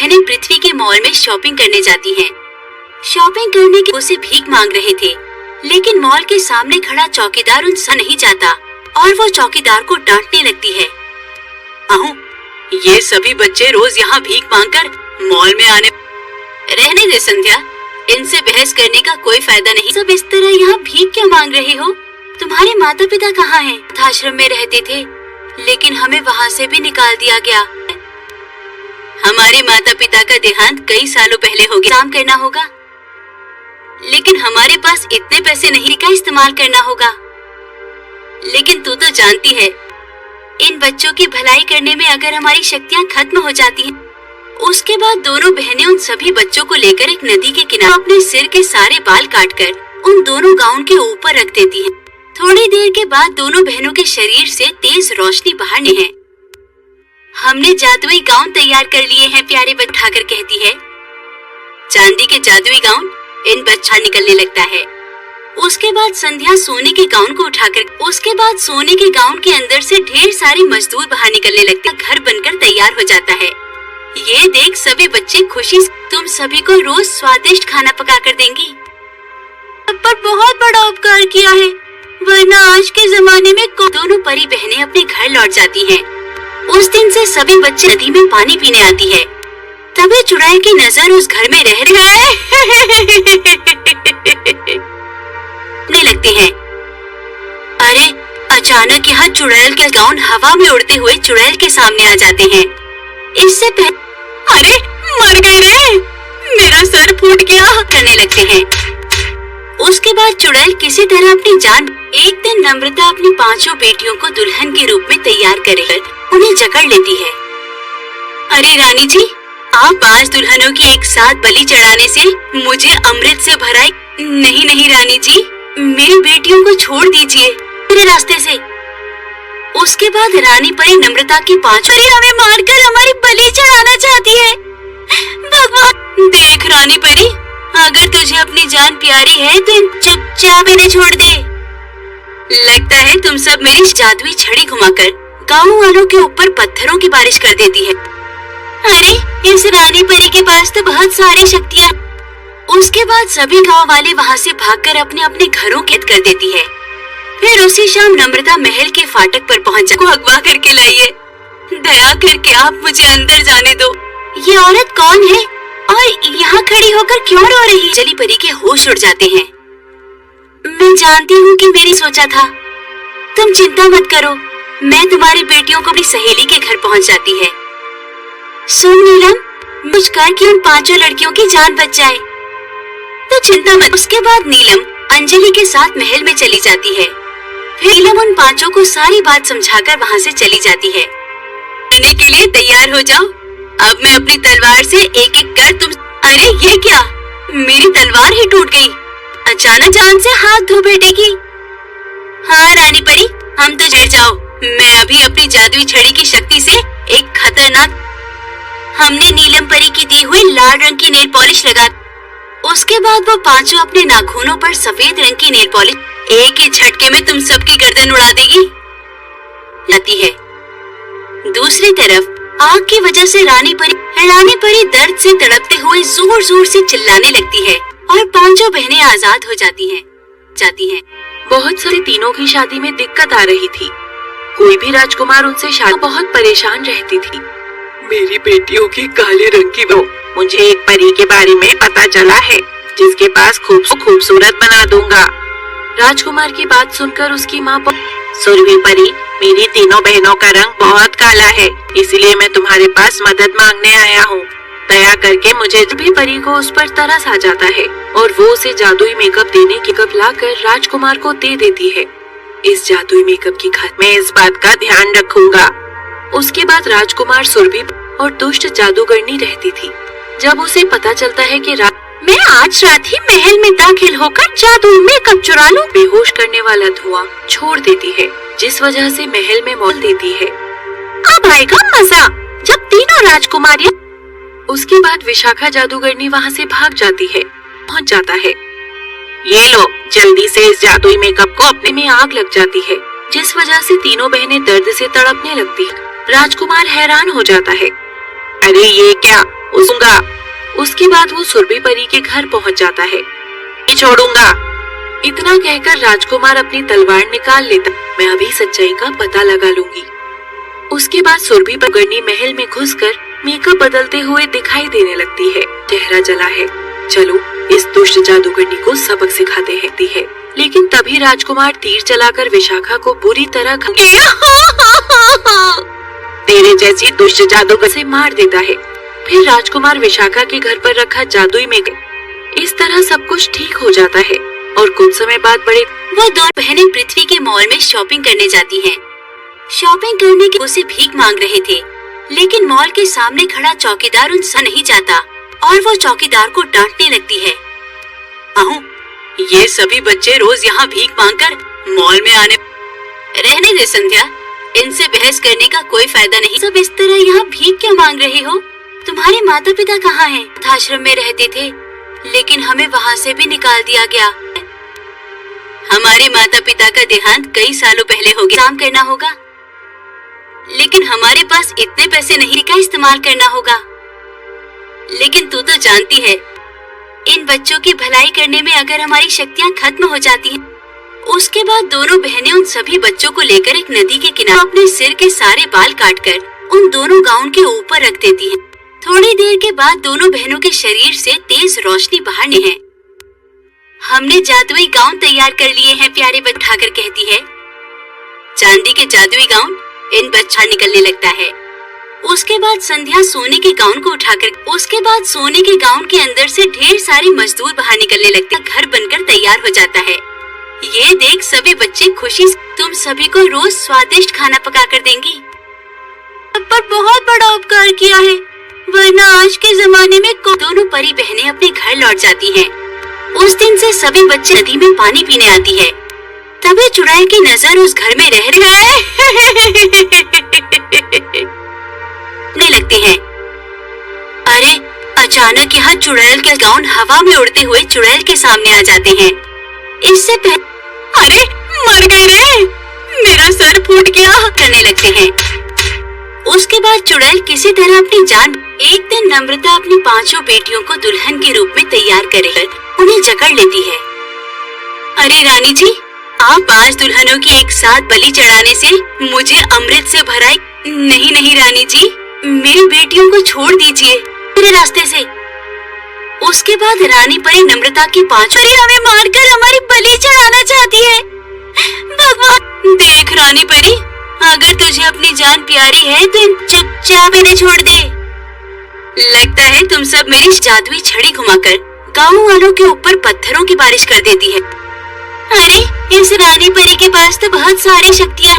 बहनें पृथ्वी के मॉल में शॉपिंग करने जाती हैं। शॉपिंग करने के उसे भीख मांग रहे थे, लेकिन मॉल के सामने खड़ा चौकीदार उनसे नहीं जाता और वो चौकीदार को डांटने लगती है। आहू, ये सभी बच्चे रोज यहाँ भीख मांगकर मॉल में आने। रहने दे संध्या, इनसे बहस करने का कोई फायदा नहीं। सब इस तरह यहाँ भीख क्यों मांग रहे हो? तुम्हारे माता पिता कहाँ हैं? आश्रम में रहते थे, लेकिन हमें वहाँ से भी निकाल दिया गया। हमारे माता पिता का देहांत कई सालों पहले हो गया। काम करना होगा, लेकिन हमारे पास इतने पैसे नहीं का इस्तेमाल करना होगा। लेकिन तू तो जानती है, इन बच्चों की भलाई करने में अगर हमारी शक्तियाँ खत्म हो जाती हैं। उसके बाद दोनों बहनें उन सभी बच्चों को लेकर एक नदी के किनारे अपने सिर के सारे बाल काटकर उन दोनों गाउन के ऊपर रख देती हैं। थोड़ी देर के बाद दोनों बहनों के शरीर से तेज रोशनी बाहर निकलती है। हमने जादुई गाउन तैयार कर लिए हैं, प्यारे बच्चे उठाकर कहती है। चांदी के जादुई गाउन इन बच्चा निकलने लगता है। उसके बाद संध्या सोने के गाउन को सोने के गाउन के अंदर से ढेर सारे मजदूर बाहर निकलने लगते हैं। घर बनकर तैयार हो जाता है। ये देख सभी बच्चे खुशी से तुम सभी को रोज स्वादिष्ट खाना पका कर देंगी। पर बहुत बड़ा उपकार किया है, वरना आज के जमाने में दोनों परी बहनें अपने घर लौट जाती हैं। उस दिन से सभी बच्चे नदी में पानी पीने आती है। तभी चुड़ैल की नजर उस घर में रह लगती है। अरे अचानक यहाँ चुड़ैल के गाउन हवा में उड़ते हुए चुड़ैल के सामने आ जाते हैं। इससे पहले अरे मर गए रे, मेरा सर फूट गया करने लगते हैं। उसके बाद चुड़ैल किसी तरह अपनी जान। एक दिन नम्रता अपनी 5 बेटियों को दुल्हन के रूप में तैयार कर उन्हें जकड़ लेती है। अरे रानी जी, आप 5 दुल्हनों की एक साथ बलि चढ़ाने से मुझे अमृत से भरा। नहीं रानी जी, मेरी बेटियों को छोड़ दीजिए मेरे रास्ते से। उसके बाद रानी परी नम्रता की 5 परी हमें मारकर हमारी बलि चढ़ाना चाहती है। भगवान, देख रानी परी, अगर तुझे अपनी जान प्यारी है तो चुपचाप इन्हें छोड़ दे। लगता है तुम सब मेरी जादुई छड़ी घुमाकर गाँव वालों के ऊपर पत्थरों की बारिश कर देती है। अरे इस रानी परी के पास तो बहुत सारी शक्तियाँ। उसके बाद सभी गाँव वाले वहाँ से भागकर अपने अपने घरों कैद कर देती है। फिर उसी शाम नम्रता महल के फाटक पर पहुँच को अगवा करके लाई है। दया करके आप मुझे अंदर जाने दो। ये औरत कौन है और यहाँ खड़ी होकर क्यों रो रही है? जली परी के होश उड़ जाते हैं। मैं जानती हूँ कि मेरी सोचा था। तुम चिंता मत करो, मैं तुम्हारी बेटियों को अपनी सहेली के घर पहुँच जाती है। सुन नीलम, मुझ कर कि उन 5 लड़कियों की जान बच जाए, तो चिंता मत। उसके बाद नीलम अंजलि के साथ महल में चली जाती है। फिर नीलम उन 5 को सारी बात समझाकर वहाँ से चली जाती है। करने के लिए तैयार हो जाओ। अब मैं अपनी तलवार से एक एक कर तुम। अरे ये क्या, मेरी तलवार ही टूट गई। अचानक जान से हाथ धो बैठेगी। हाँ रानी परी, हम तो डर जाओ। मैं अभी अपनी जादुई छड़ी की शक्ति से एक खतरनाक। हमने नीलम परी की दी हुई लाल रंग की नेल पॉलिश लगा। उसके बाद वो 5 अपने नाखूनों पर सफेद रंग की नेल पॉलिश एक ही झटके में तुम सबकी गर्दन उड़ा देगी जाती है। दूसरी तरफ आग की वजह से रानी परी दर्द से तड़पते हुए जोर जोर से चिल्लाने लगती है और 5 बहनें आजाद हो जाती हैं। बहुत सारी तीनों की शादी में दिक्कत आ रही थी। कोई भी राजकुमार उनसे शादी बहुत परेशान रहती थी। मेरी बेटियों की काले रंग की वो। मुझे एक परी के बारे में पता चला है, जिसके पास खूबसूरत बना दूंगा। राजकुमार की बात सुनकर उसकी माँ सुरभि परी, मेरी तीनों बहनों का रंग बहुत काला है, इसलिए मैं तुम्हारे पास मदद मांगने आया हूँ। दया करके मुझे। सुरभि परी को उस पर तरस आ जाता है और वो उसे जादुई मेकअप देने की कप लाकर राजकुमार को दे देती है। इस जादुई मेकअप की खातिर मैं इस बात का ध्यान रखूंगा। उसके बाद राजकुमार सुरभि और दुष्ट जादूगरनी रहती थी। जब उसे पता चलता है कि मैं आज रात ही महल में दाखिल होकर जादुई मेकअप चुरा लूं, बेहोश करने वाला धुआं छोड़ देती है, जिस वजह से महल में मोल देती है। अब आएगा मजा जब तीनों राजकुमारियां। उसके बाद विशाखा जादूगरनी वहाँ से भाग जाती है। पहुँच जाता है। ये लो, जल्दी से इस जादुई मेकअप को। अपने में आग लग जाती है, जिस वजह से तीनों बहनें दर्द से तड़पने लगती है। राजकुमार हैरान हो जाता है। अरे ये क्या, उसका। उसके बाद वो सुरभि परी के घर पहुंच जाता है। नहीं छोड़ूंगा। इतना कहकर राजकुमार अपनी तलवार निकाल लेता। मैं अभी सच्चाई का पता लगा लूंगी। उसके बाद सुरभि पगड़नी महल में घुसकर मेकअप बदलते हुए दिखाई देने लगती है। चेहरा जला है। चलो इस दुष्ट जादूगरनी को सबक सिखाते हैं। लेकिन तभी राजकुमार तीर चलाकर विशाखा को बुरी तरह तेरे जैसी दुष्ट जादूगर से मार देता है। फिर राजकुमार विशाखा के घर पर रखा जादुई मेकअप। इस तरह सब कुछ ठीक हो जाता है और कुछ समय बाद वो दो बहनें पृथ्वी के मॉल में शॉपिंग करने जाती हैं। शॉपिंग करने के उसे भीख मांग रहे थे, लेकिन मॉल के सामने खड़ा चौकीदार उनसे नहीं जाता और वो चौकीदार को डांटने लगती है। ये सभी बच्चे रोज यहाँ भीख मांगकर मॉल में आने। रहने दे संध्या, इनसे बहस करने का कोई फायदा नहीं। सब इस तरह यहाँ भीख क्यों मांग रहे हो? तुम्हारे माता पिता कहाँ हैं? आश्रम में रहते थे, लेकिन हमें वहाँ से भी निकाल दिया गया। हमारे माता पिता का देहांत कई सालों पहले हो गया। काम करना होगा, लेकिन हमारे पास इतने पैसे नहीं का इस्तेमाल करना होगा। लेकिन तू तो जानती है, इन बच्चों की भलाई करने में अगर हमारी शक्तियाँ खत्म हो जाती हैं। उसके बाद दोनों बहनें उन सभी बच्चों को लेकर एक नदी के किनारे अपने सिर के सारे बाल काटकर उन दोनों गाउन के ऊपर रख देती हैं। थोड़ी देर के बाद दोनों बहनों के शरीर से तेज रोशनी बाहर निकलती है। हमने जादुई गाउन तैयार कर लिए हैं, प्यारे बच्चे उठाकर कहती है। चांदी के जादुई गाउन इन बच्चा निकलने लगता है। उसके बाद संध्या सोने के गाउन को सोने के गाउन के अंदर से ढेर सारे मजदूर बाहर निकलने लगते हैं। घर बनकर तैयार हो जाता है। ये देख सभी बच्चे खुशी से तुम सभी को रोज स्वादिष्ट खाना पका कर देंगी। पर बहुत बड़ा उपकार किया है, वरना आज के जमाने में दोनों परी बहनें अपने घर लौट जाती हैं। उस दिन से सभी बच्चे नदी में पानी पीने आती है। तभी चुड़ैल की नजर उस घर में रह लगते हैं। अरे अचानक यहाँ चुड़ैल के गाउन हवा में उड़ते हुए चुड़ैल के सामने आ जाते हैं। इससे पहले अरे मर गए रे, मेरा सर फूट गया करने लगते हैं। उसके बाद चुड़ैल किसी तरह अपनी जान। एक दिन नम्रता अपनी 5 बेटियों को दुल्हन के रूप में तैयार कर उन्हें जकड़ लेती है। अरे रानी जी, आप 5 दुल्हनों की एक साथ बलि चढ़ाने से मुझे अमृत से भरा। नहीं रानी जी, मेरी बेटियों को छोड़ दीजिए मेरे रास्ते से। उसके बाद रानी परी नम्रता की 5 परी हमें मारकर हमारी बलि चढ़ाना चाहती है। भगवान देख रानी परी, अगर तुझे अपनी जान प्यारी है तो चुपचाप इन्हें छोड़ दे। लगता है तुम सब मेरी जादुई छड़ी घुमाकर गाँव वालों के ऊपर पत्थरों की बारिश कर देती है। अरे इस रानी परी के पास तो बहुत सारी शक्तियाँ।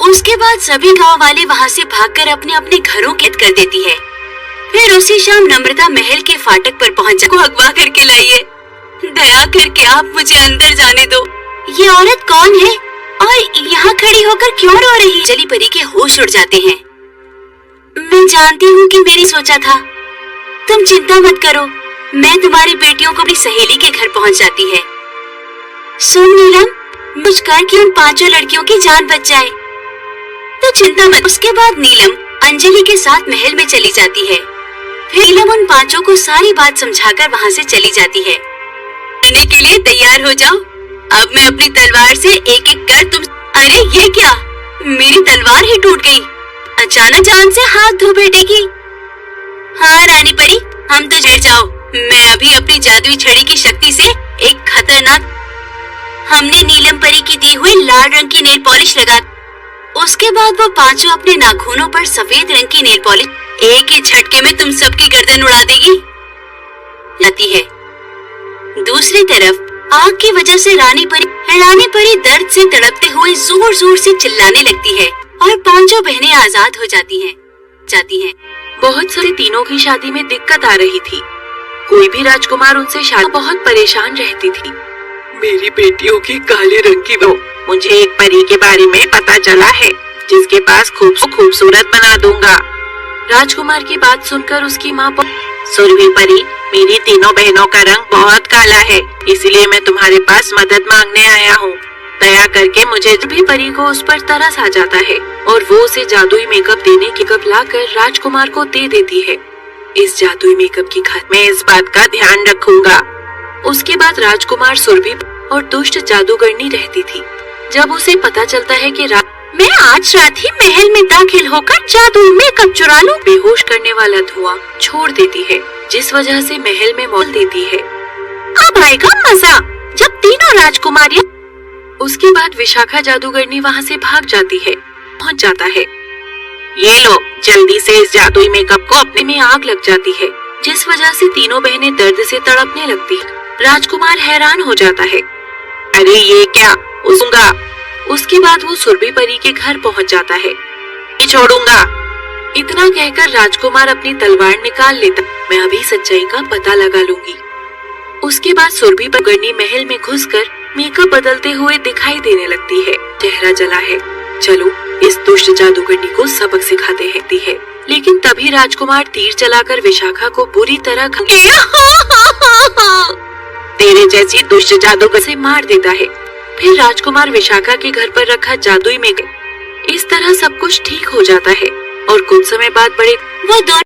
उसके बाद सभी गांव वाले वहाँ से भागकर अपने अपने घरों कैद कर देती है। फिर उसी शाम नम्रता महल के फाटक पर पहुँच को अगवा करके लाइए। दया करके आप मुझे अंदर जाने दो। ये औरत कौन है और यहाँ खड़ी होकर क्यों रो रही है? जली परी के होश उड़ जाते हैं। मैं जानती हूँ कि मेरी सोचा था। तुम चिंता मत करो, मैं तुम्हारी बेटियों को अपनी सहेली के घर पहुँच जाती है। सुन नीलम, कुछ कर कि उन 5 लड़कियों की जान बच जाए। तो चिंता मत। उसके बाद नीलम अंजलि के साथ महल में चली जाती है। फिर नीलम उन 5 को सारी बात समझाकर वहाँ से चली जाती है। करने के लिए तैयार हो जाओ। अब मैं अपनी तलवार से एक एक कर तुम। अरे ये क्या, मेरी तलवार ही टूट गई। अचानक जान से हाथ धो बैठेगी। हाँ रानी परी, हम तो डर जाओ। मैं अभी अपनी जादुई छड़ी की शक्ति से एक खतरनाक। हमने नीलम परी की दी हुई लाल रंग की नेल पॉलिश लगा। उसके बाद वो 5 अपने नाखूनों पर सफेद रंग की नेल पॉलिश एक ही झटके में तुम सबकी गर्दन उड़ा देगी लाती है। दूसरी तरफ आग की वजह से रानी परी दर्द से तड़पते हुए जोर जोर से चिल्लाने लगती है और 5 बहनें आजाद हो जाती हैं। बहुत सारे तीनों की शादी में दिक्कत आ रही थी। कोई भी राजकुमार उनसे शादी बहुत परेशान रहती थी। मेरी बेटियों की काले रंग की बहू। मुझे एक परी के बारे में पता चला है, जिसके पास खूबसूरत बना दूंगा। राजकुमार की बात सुनकर उसकी माँ सुरभि परी, मेरी तीनों बहनों का रंग बहुत काला है, इसलिए मैं तुम्हारे पास मदद मांगने आया हूँ। दया करके मुझे। सुरभि परी को उस पर तरस आ जाता है और वो उसे जादुई मेकअप देने की कप लाकर राजकुमार को दे देती है। इस जादुई मेकअप की खातिर मैं इस बात का ध्यान रखूंगा। उसके बाद राजकुमार सुरभि और दुष्ट जादूगरनी रहती थी। जब उसे पता चलता है कि मैं आज रात ही महल में दाखिल होकर जादू मेकअप चुरा लूं, बेहोश करने वाला धुआं छोड़ देती है, जिस वजह से महल में मौत देती है। अब आएगा मजा जब तीनों राजकुमारियां। उसके बाद विशाखा जादूगरनी वहाँ से भाग जाती है, पहुँच जाता है। ये लो, जल्दी से इस जादुई मेकअप को अपने में आग लग जाती है, जिस वजह से तीनों बहनें दर्द से तड़पने लगती है। राजकुमार हैरान हो जाता है। अरे ये क्या, उसका। उसके बाद वो सुरभि परी के घर पहुँच जाता है। नहीं छोड़ूंगा। इतना कहकर राजकुमार अपनी तलवार निकाल लेता। मैं अभी सच्चाई का पता लगा लूंगी। उसके बाद सुरभि जादूगरनी महल में घुसकर मेकअप बदलते हुए दिखाई देने लगती है। चेहरा जला है। चलो इस दुष्ट जादूगरनी को सबक सिखाते हैं। लेकिन तभी राजकुमार तीर चलाकर विशाखा को बुरी तरह तेरे जैसी दुष्ट जादूगर से मार देता है। फिर राजकुमार विशाखा के घर पर रखा जादुई मेकअप। इस तरह सब कुछ ठीक हो जाता है और कुछ समय बाद वो दोनों